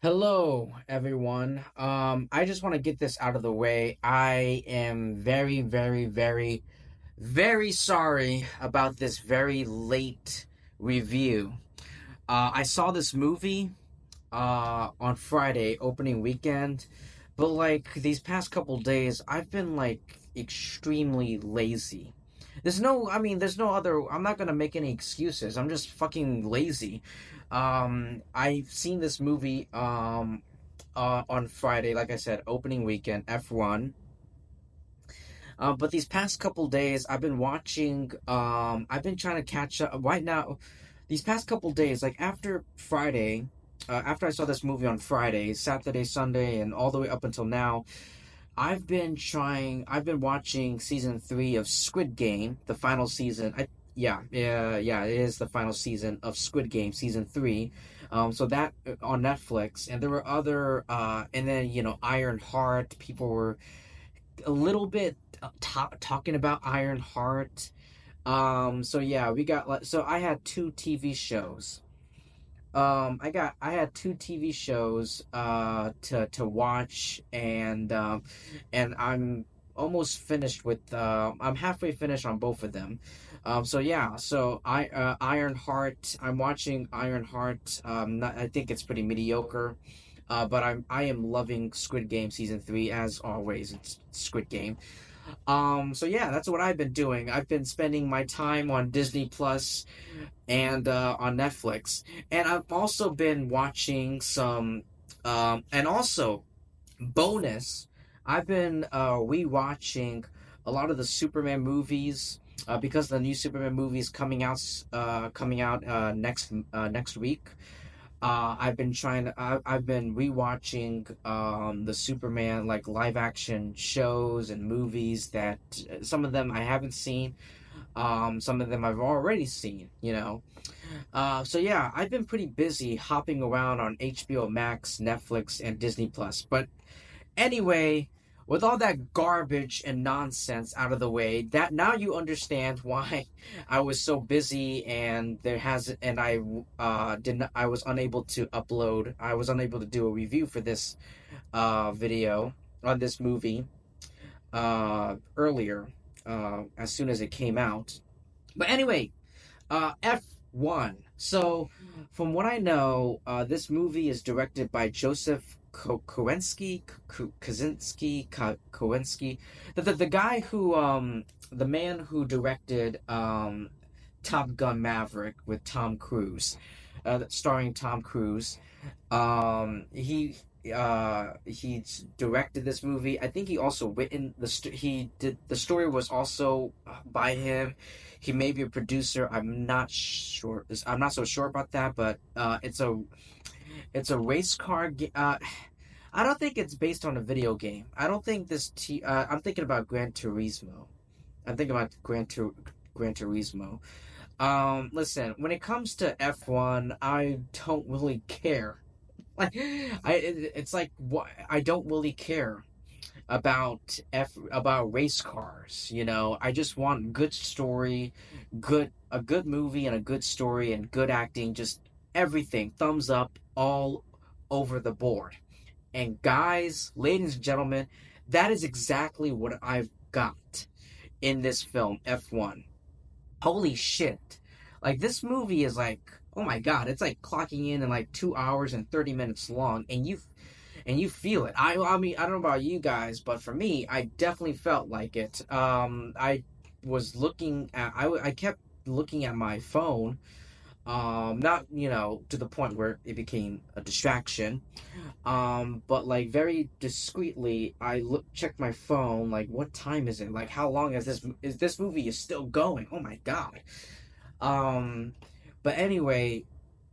Hello, everyone. I just want to get this out of the way. I am very, very, very, very sorry about this very late review. I saw this movie on Friday, opening weekend, but like these past couple days, I've been like extremely lazy. There's no other. I'm not gonna make any excuses. I'm just fucking lazy. I've seen this movie on Friday, like I said, opening weekend, F1. But these past couple days, I've been watching. I've been trying to catch up. Right now, these past couple days, like after Friday, after I saw this movie on Friday, Saturday, Sunday, and all the way up until now, I've been trying. I've been watching season 3 of Squid Game, the final season. Yeah, it is the final season of Squid Game, season 3. So that on Netflix, and there were other, and then Iron Heart. People were a little bit talking about Iron Heart. So yeah, we got like so I had two TV shows. I had two TV shows to watch, and I'm almost finished with I'm halfway finished on both of them. So yeah, so Iron Heart. I'm watching Iron Heart. I think it's pretty mediocre. But I am loving Squid Game season 3 as always. It's Squid Game. So yeah, that's what I've been doing. I've been spending my time on Disney Plus and on Netflix, and I've also been watching some. And also, bonus, I've been rewatching a lot of the Superman movies because the new Superman movies coming out next week. I've been rewatching the Superman like live action shows and movies that some of them I haven't seen, some of them I've already seen. So yeah, I've been pretty busy hopping around on HBO Max, Netflix, and Disney Plus. But anyway, with all that garbage and nonsense out of the way, that now you understand why I was so busy and there has and I didn't I was unable to upload. I was unable to do a review for this video on this movie earlier as soon as it came out. But anyway, F1. So, from what I know, this movie is directed by Joseph Kosinski, the guy who, the man who directed Top Gun Maverick with Tom Cruise, starring Tom Cruise. He directed this movie. I think he also written he did the story was also by him. He may be a producer. I'm not sure. I'm not so sure about that, but it's a race car. I don't think it's based on a video game. I don't think I'm thinking about Gran Turismo. I'm thinking about Gran Turismo. Listen, when it comes to F1, I don't really care. It's like what I don't really care about race cars. I just want good story, a good movie and a good story and good acting. Just everything, thumbs up, all over the board. And guys, ladies and gentlemen, that is exactly what I've got in this film, F1. Holy shit. Like, this movie is like, oh my god, it's like clocking in like 2 hours and 30 minutes long, and you feel it. I mean, I don't know about you guys, but for me, I definitely felt like it. I was looking at, I kept looking at my phone, not, to the point where it became a distraction, but like very discreetly, checked my phone, like, what time is it? Like, how long is this movie is still going? Oh my god. Um, but anyway,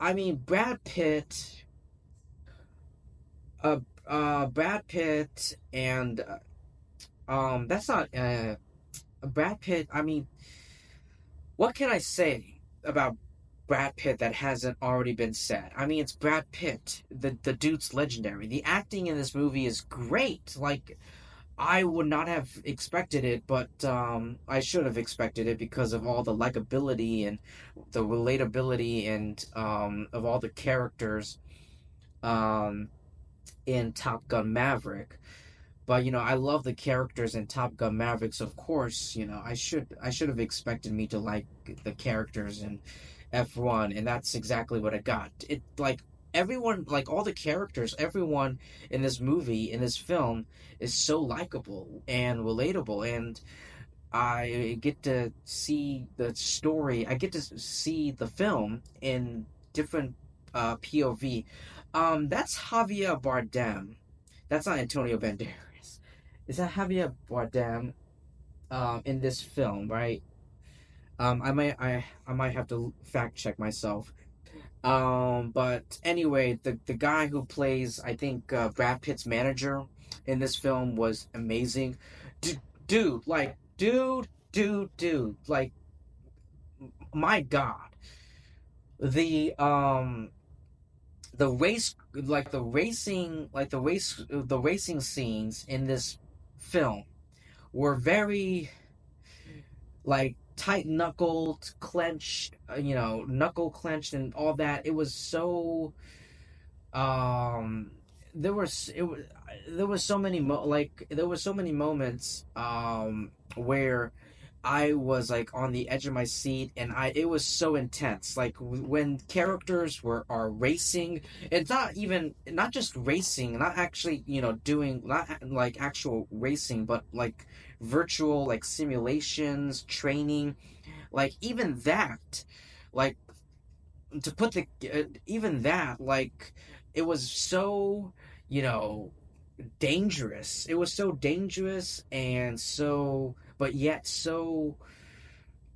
I mean, Brad Pitt, and that's not Brad Pitt. I mean, what can I say about Brad Pitt that hasn't already been said? I mean, it's Brad Pitt. The dude's legendary. The acting in this movie is great. Like, I would not have expected it, but I should have expected it because of all the likability and the relatability and of all the characters um, in Top Gun Maverick. But I love the characters in Top Gun Mavericks. Of course, I should have expected me to like the characters in F1, and that's exactly what I got. It like everyone, like all the characters, everyone in this movie, in this film, is so likable and relatable, and I get to see the story. I get to see the film in different POV. That's Javier Bardem. That's not Antonio Banderas. Is that Javier Bardem in this film, right? I might have to fact check myself. But anyway, the guy who plays, I think, Brad Pitt's manager in this film was amazing. D- dude, like, dude, like, my God, the the race, the racing scenes in this film were very like tight knuckled, clenched, knuckle clenched, and all that. It was so um there was it was there was so many there were so many moments where I was like on the edge of my seat, and I it was so intense. Like when characters are racing, it's not just racing, not actually doing not like actual racing, but like virtual like simulations, training, like even that, like to put the even that like it was so you know dangerous. It was so dangerous and so but yet so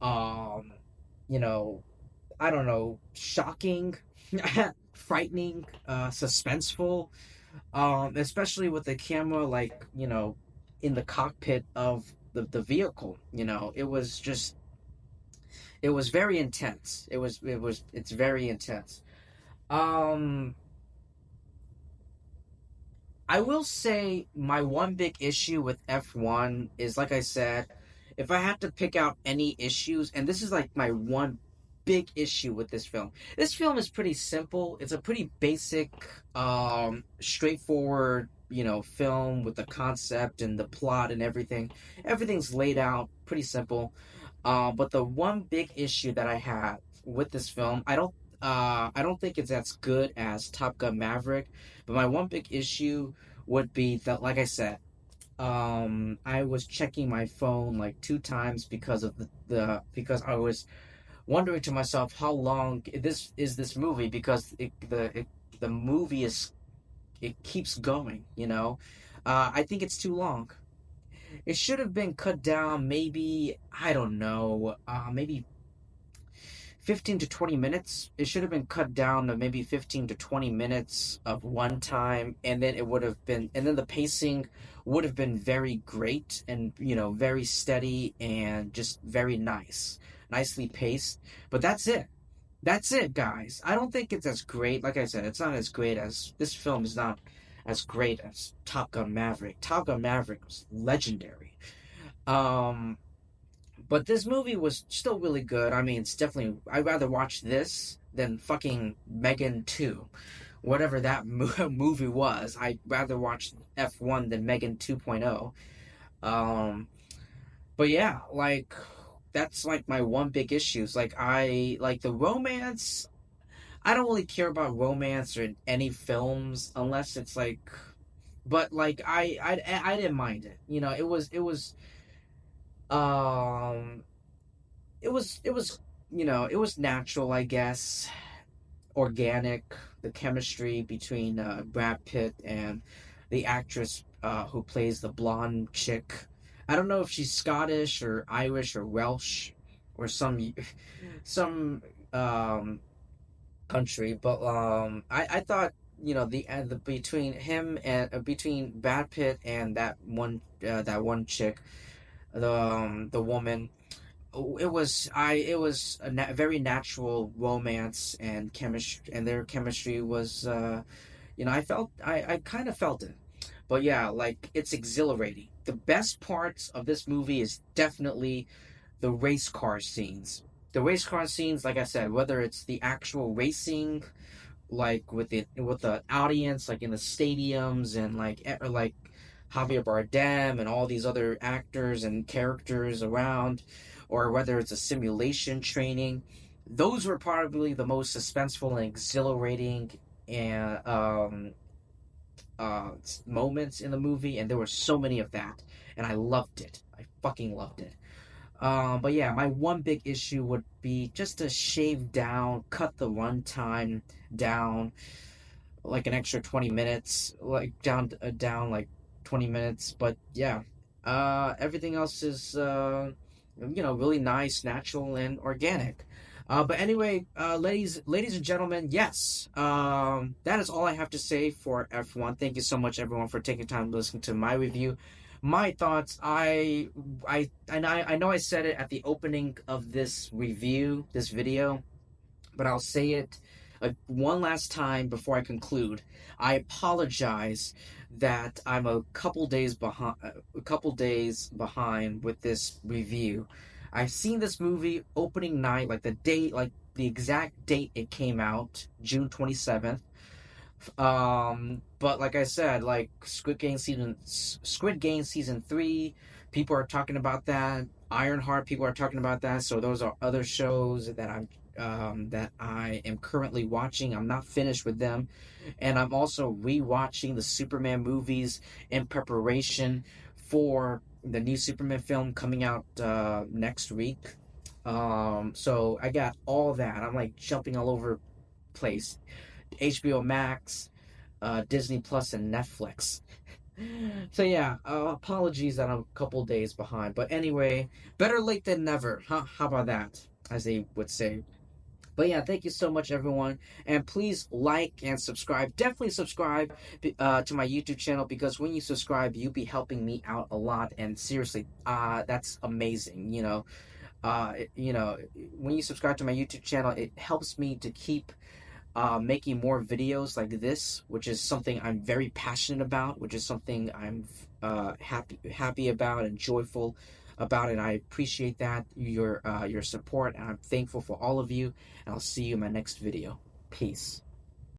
um you know I don't know, shocking, frightening, suspenseful, especially with the camera like in the cockpit of the vehicle. It was very intense. It's very intense. um I will say my one big issue with F1 is, like I said, if I had to pick out any issues, and this is like my one big issue with this film. This film is pretty simple. It's a pretty basic, straightforward, film with the concept and the plot and everything. Everything's laid out pretty simple. But the one big issue that I had with this film, I don't think it's as good as Top Gun Maverick. But my one big issue would be that, like I said, I was checking my phone like two times because of because I was wondering to myself how long this movie, because the movie it keeps going. I think it's too long. It should have been cut down, maybe, I don't know, maybe 15 to 20 minutes. It should have been cut down to maybe 15 to 20 minutes of one time, and then and then the pacing would have been very great and, very steady and just very nice. Nicely paced. But that's it. That's it, guys. I don't think it's as great. Like I said, it's not as great as this film is not as great as Top Gun Maverick. Top Gun Maverick was legendary. Um, but this movie was still really good. I mean, it's definitely. I'd rather watch this than fucking Megan 2. Whatever that movie was. I'd rather watch F1 than Megan 2.0. Um, but yeah, like, that's like my one big issue. Like, I like the romance. I don't really care about romance or in any films unless it's like. But like, I didn't mind it. Um it was it was natural, I guess, organic. The chemistry between Brad Pitt and the actress who plays the blonde chick. I don't know if she's Scottish or Irish or Welsh or some country, but I thought the between him and between Brad Pitt and that one chick, the woman, it was a very natural romance and chemistry, and their chemistry was I kind of felt it. But yeah, like, it's exhilarating. The best parts of this movie is definitely the race car scenes. The race car scenes, like I said, whether it's the actual racing like with the audience, like in the stadiums, and like Javier Bardem and all these other actors and characters around, or whether it's a simulation training. Those were probably the most suspenseful and exhilarating and moments in the movie, and there were so many of that, and I loved it. I fucking loved it. But yeah, my one big issue would be just to shave down, cut the runtime down, like an extra 20 minutes, like down like 20 minutes. But yeah, everything else is really nice, natural, and organic. But anyway, ladies and gentlemen, yes, that is all I have to say for F1. Thank you so much, everyone, for taking time to listen to my review, my thoughts. I know I said it at the opening of this review, this video, but I'll say it one last time before I conclude. I apologize that I'm a couple days behind with this review. I've seen this movie opening night, like the date, like the exact date it came out, June 27th. But like I said, like Squid Game season 3, people are talking about that. Ironheart, people are talking about that. So those are other shows that I am currently watching. I'm not finished with them, and I'm also rewatching the Superman movies in preparation for the new Superman film coming out next week. So I got all that. I'm like jumping all over place. HBO Max, Disney Plus, and Netflix. So yeah, apologies that I'm a couple days behind. But anyway, better late than never. Huh? How about that? As they would say. But yeah, thank you so much, everyone. And please like and subscribe. Definitely subscribe to my YouTube channel, because when you subscribe, you'll be helping me out a lot. And seriously, that's amazing. When you subscribe to my YouTube channel, it helps me to keep making more videos like this, which is something I'm very passionate about, which is something I'm happy about and joyful about, and I appreciate that your support, and I'm thankful for all of you. And I'll see you in my next video. Peace.